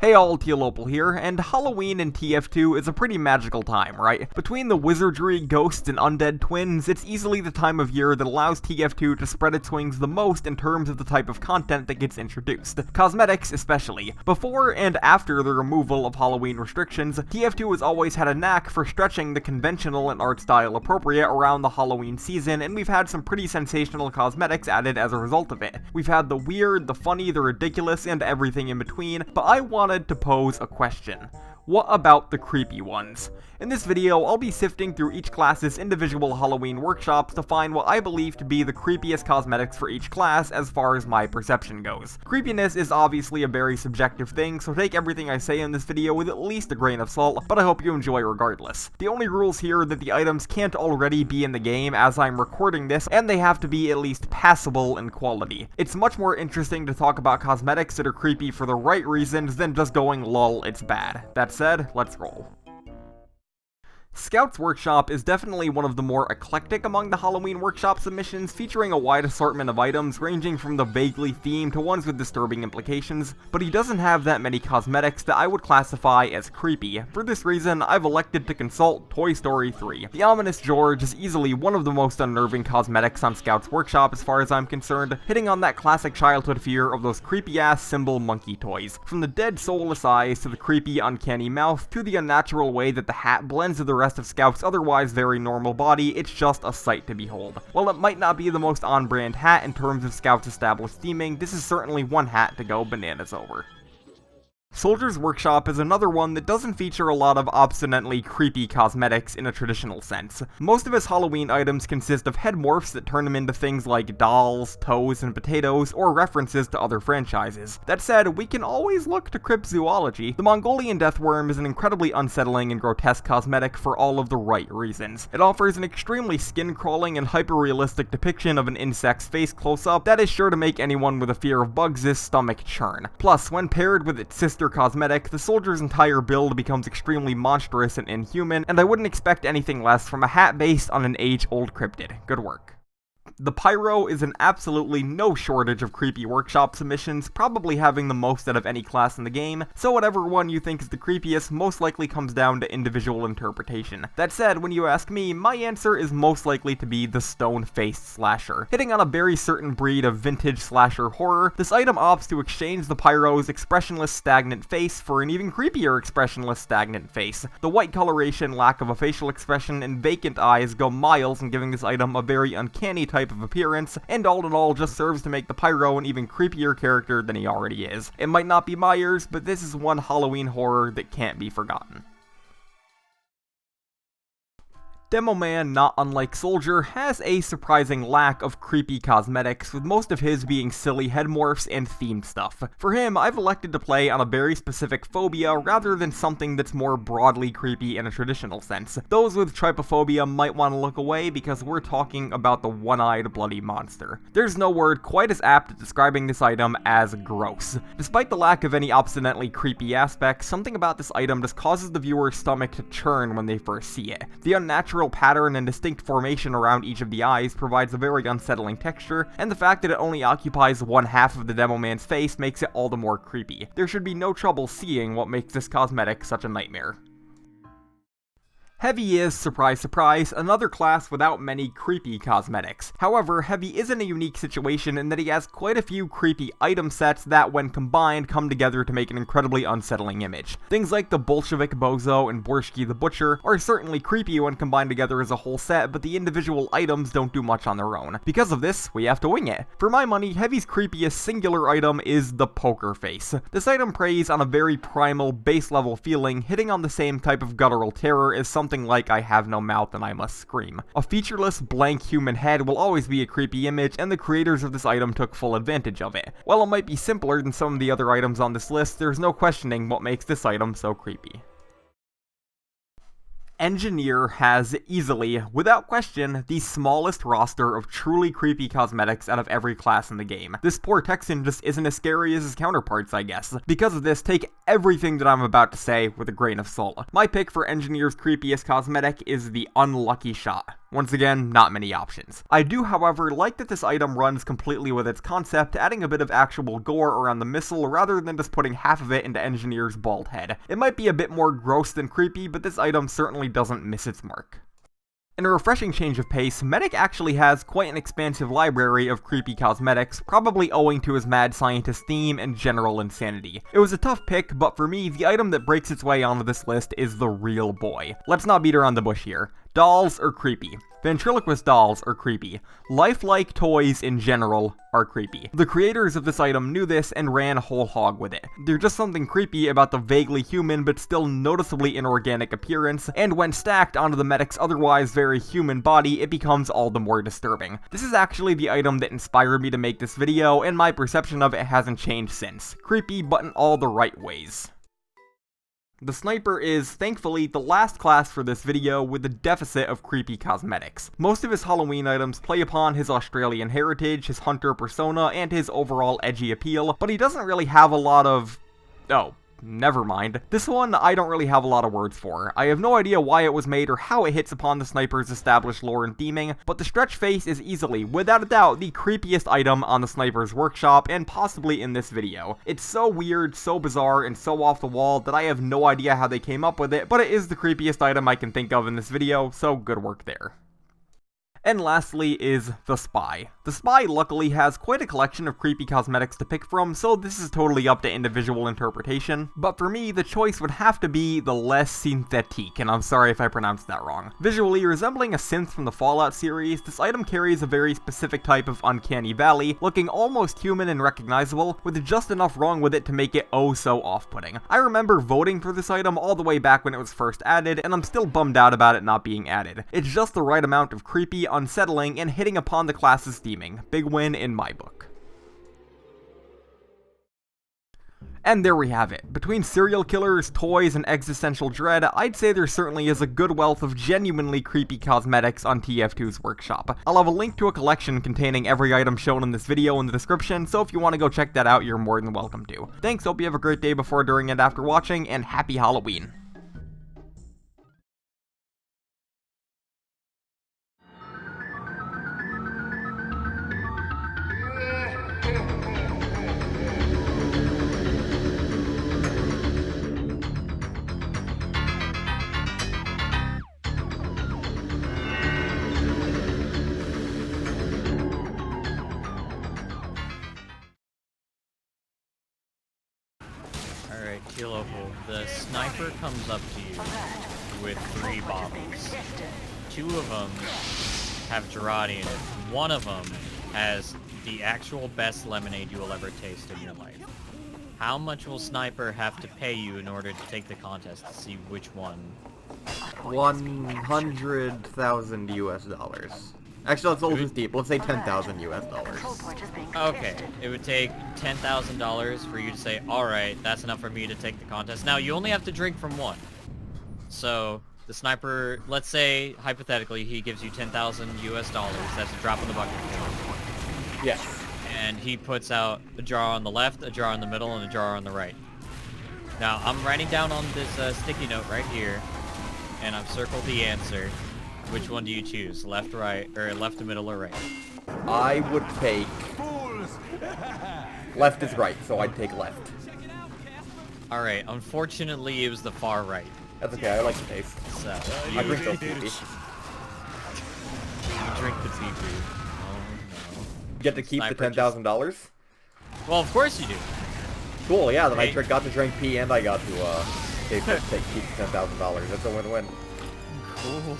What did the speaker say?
Hey all, TLOPAL here, and Halloween in TF2 is a pretty magical time, right? Between the wizardry, ghosts, and undead twins, it's easily the time of year that allows TF2 to spread its wings the most in terms of the type of content that gets introduced. Cosmetics especially. Before and after the removal of Halloween restrictions, TF2 has always had a knack for stretching the conventional and art style appropriate around the Halloween season, and we've had some pretty sensational cosmetics added as a result of it. We've had the weird, the funny, the ridiculous, and everything in between, but I wanted to pose a question. What about the creepy ones? In this video, I'll be sifting through each class's individual Halloween workshops to find what I believe to be the creepiest cosmetics for each class as far as my perception goes. Creepiness is obviously a very subjective thing, so take everything I say in this video with at least a grain of salt, but I hope you enjoy regardless. The only rules here are that the items can't already be in the game as I'm recording this, and they have to be at least passable in quality. It's much more interesting to talk about cosmetics that are creepy for the right reasons than just going lol, it's bad. That said, let's roll. Scout's Workshop is definitely one of the more eclectic among the Halloween Workshop submissions, featuring a wide assortment of items ranging from the vaguely themed to ones with disturbing implications, but he doesn't have that many cosmetics that I would classify as creepy. For this reason, I've elected to consult Toy Story 3. The ominous George is easily one of the most unnerving cosmetics on Scout's Workshop as far as I'm concerned, hitting on that classic childhood fear of those creepy-ass symbol monkey toys. From the dead soulless eyes to the creepy uncanny mouth to the unnatural way that the hat blends with the rest of Scout's otherwise very normal body, it's just a sight to behold. While it might not be the most on-brand hat in terms of Scout's established theming, this is certainly one hat to go bananas over. Soldier's Workshop is another one that doesn't feature a lot of obstinately creepy cosmetics in a traditional sense. Most of his Halloween items consist of head morphs that turn him into things like dolls, toes, and potatoes, or references to other franchises. That said, we can always look to cryptozoology. The Mongolian deathworm is an incredibly unsettling and grotesque cosmetic for all of the right reasons. It offers an extremely skin-crawling and hyper-realistic depiction of an insect's face close-up that is sure to make anyone with a fear of bugs' stomach churn. Plus, when paired with its sister cosmetic, the soldier's entire build becomes extremely monstrous and inhuman, and I wouldn't expect anything less from a hat based on an age-old cryptid. Good work. The Pyro is an absolutely no shortage of creepy workshop submissions, probably having the most out of any class in the game, so whatever one you think is the creepiest most likely comes down to individual interpretation. That said, when you ask me, my answer is most likely to be the stone-faced slasher. Hitting on a very certain breed of vintage slasher horror, this item opts to exchange the Pyro's expressionless stagnant face for an even creepier expressionless stagnant face. The white coloration, lack of a facial expression, and vacant eyes go miles in giving this item a very uncanny type of appearance, and all in all just serves to make the Pyro an even creepier character than he already is. It might not be Myers, but this is one Halloween horror that can't be forgotten. Demoman, not unlike Soldier, has a surprising lack of creepy cosmetics, with most of his being silly head morphs and themed stuff. For him, I've elected to play on a very specific phobia rather than something that's more broadly creepy in a traditional sense. Those with trypophobia might want to look away because we're talking about the one-eyed bloody monster. There's no word quite as apt at describing this item as gross. Despite the lack of any obstinately creepy aspects, something about this item just causes the viewer's stomach to churn when they first see it. The unnatural pattern and distinct formation around each of the eyes provides a very unsettling texture, and the fact that it only occupies one half of the Demoman's face makes it all the more creepy. There should be no trouble seeing what makes this cosmetic such a nightmare. Heavy is, surprise surprise, another class without many creepy cosmetics. However, Heavy is in a unique situation in that he has quite a few creepy item sets that, when combined, come together to make an incredibly unsettling image. Things like the Bolshevik Bozo and Borshki the Butcher are certainly creepy when combined together as a whole set, but the individual items don't do much on their own. Because of this, we have to wing it. For my money, Heavy's creepiest singular item is the Poker Face. This item preys on a very primal, base-level feeling, hitting on the same type of guttural terror as something like I have no mouth and I must scream. A featureless, blank human head will always be a creepy image, and the creators of this item took full advantage of it. While it might be simpler than some of the other items on this list, there's no questioning what makes this item so creepy. Engineer has easily, without question, the smallest roster of truly creepy cosmetics out of every class in the game. This poor Texan just isn't as scary as his counterparts, I guess. Because of this, take everything that I'm about to say with a grain of salt. My pick for Engineer's creepiest cosmetic is the Unlucky Shot. Once again, not many options. I do, however, like that this item runs completely with its concept, adding a bit of actual gore around the missile rather than just putting half of it into Engineer's bald head. It might be a bit more gross than creepy, but this item certainly doesn't miss its mark. In a refreshing change of pace, Medic actually has quite an expansive library of creepy cosmetics, probably owing to his mad scientist theme and general insanity. It was a tough pick, but for me, the item that breaks its way onto this list is the real boy. Let's not beat around the bush here. Dolls are creepy. Ventriloquist dolls are creepy. Lifelike toys in general are creepy. The creators of this item knew this and ran whole hog with it. There's just something creepy about the vaguely human but still noticeably inorganic appearance, and when stacked onto the medic's otherwise very human body, it becomes all the more disturbing. This is actually the item that inspired me to make this video, and my perception of it hasn't changed since. Creepy, but in all the right ways. The Sniper is, thankfully, the last class for this video with a deficit of creepy cosmetics. Most of his Halloween items play upon his Australian heritage, his hunter persona, and his overall edgy appeal, but he doesn't really have a lot of... oh. Never mind. This one, I don't really have a lot of words for. I have no idea why it was made or how it hits upon the Sniper's established lore and theming, but the stretch face is easily, without a doubt, the creepiest item on the Sniper's workshop, and possibly in this video. It's so weird, so bizarre, and so off the wall that I have no idea how they came up with it, but it is the creepiest item I can think of in this video, so good work there. And lastly is the Spy. The Spy luckily has quite a collection of creepy cosmetics to pick from, so this is totally up to individual interpretation, but for me the choice would have to be the Les Synthetique, and I'm sorry if I pronounced that wrong. Visually resembling a synth from the Fallout series, this item carries a very specific type of uncanny valley, looking almost human and recognizable, with just enough wrong with it to make it oh so off-putting. I remember voting for this item all the way back when it was first added, and I'm still bummed out about it not being added. It's just the right amount of creepy, unsettling, and hitting upon the class's theming. Big win in my book. And there we have it. Between serial killers, toys, and existential dread, I'd say there certainly is a good wealth of genuinely creepy cosmetics on TF2's workshop. I'll have a link to a collection containing every item shown in this video in the description, so if you want to go check that out, you're more than welcome to. Thanks, hope you have a great day before, during, and after watching, and happy Halloween. Alright, Kilo, the Sniper comes up to you with 3 bottles. 2 of them have Girardi in it. 1 of them has the actual best lemonade you will ever taste in your life. How much will Sniper have to pay you in order to take the contest to see which one? 100,000 US dollars. Actually, let's hold this deep. Let's say 10,000 US dollars. Okay, it would take $10,000 for you to say, alright, that's enough for me to take the contest. Now, you only have to drink from 1. So, the Sniper, let's say, hypothetically, he gives you 10,000 US dollars. That's a drop in the bucket for him. Yes. And he puts out a jar on the left, a jar in the middle, and a jar on the right. Now, I'm writing down on this sticky note right here, and I've circled the answer. Which one do you choose? Left, right, or left, middle, or right? I would take... left is right, so I'd take left. Alright, unfortunately, it was the far right. That's okay, I like the taste. So, I drink those pee-pee. You drink the pee-pee. Oh, no. You get to keep Sniper the $10,000? Well, of course you do. Cool, yeah, then Hey. I got to drink pee and I got to keep the $10,000. That's a win-win. Cool.